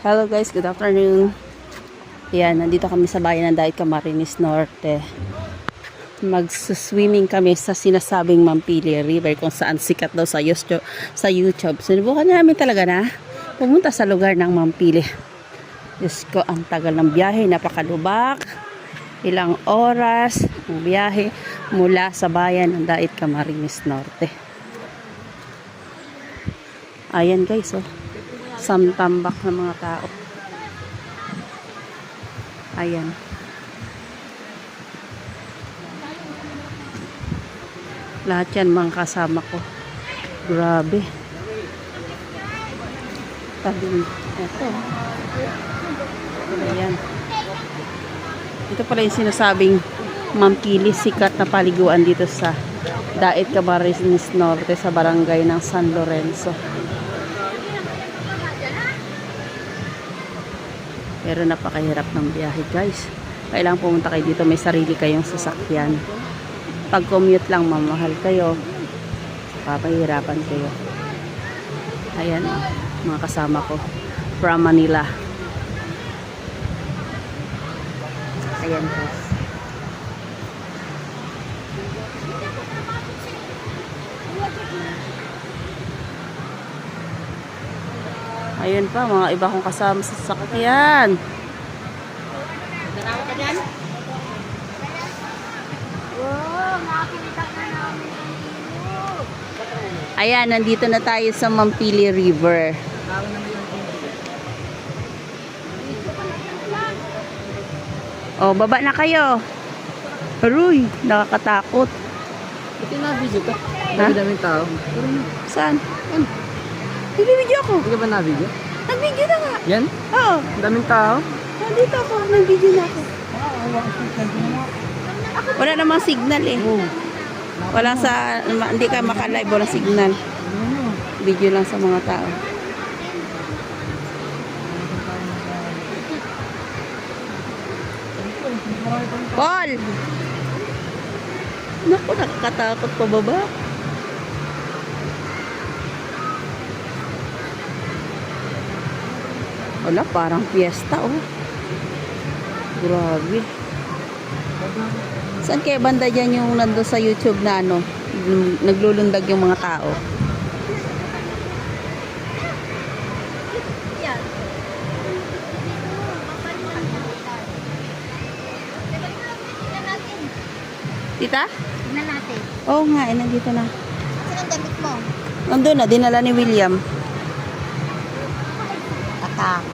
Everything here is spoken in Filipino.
Hello guys, good afternoon. Yan, nandito kami sa bayan ng Daet, Camarines Norte. Mag-swimming kami sa sinasabing Mampili River kung saan sikat daw sa YouTube. Sinubukan namin talaga na pumunta sa lugar ng Mampili. Diyos ko, ang tagal ng biyahe, napakalubak. Ilang oras ang biyahe mula sa bayan ng Daet, Camarines Norte. Ayan guys, oh. Samtambak ng mga tao. Ayan. Lahat yan mga kasama ko. Grabe. Tabing ito. Ayan. Ito pala yung sinasabing Mampili, sikat na paliguan dito sa Daet, Camarines Norte sa barangay ng San Lorenzo. Pero napakahirap ng biyahe guys. Kailangan pumunta kayo dito, may sarili kayong sasakyan. Pag commute lang, mamahal kayo. Papahirapan kayo. Ayan, mga kasama ko. From Manila. Ayan guys. Ayun pa, mga iba kong kasama sa sasakyan. Darawa ka dyan? Wow, nakakita na namin ang ilog. Ayan, nandito na tayo sa Mampili River. Oh, baba na kayo. Aruy, nakakatakot. Ito na video ka. Ha? Ang daming tao. Saan? Nagbibideo ako. Hindi ka ba na video? Nagbideo na nga. Yan? Oo. Ang daming tao. Nandito ako. Nagbideo na ako. Wala namang signal eh. Wala sa, hindi ka makalive. Walang signal. Video lang sa mga tao. Paul! Naku, nakakatakot pa baba. Wala, parang fiesta, oh. Grabe. Saan kaya banda dyan yung nando sa YouTube na ano, naglulundag yung mga tao? Tita? Tingnan natin. Oo nga, nandito na. Saan ang damit mo? Nandun na, dinala ni William.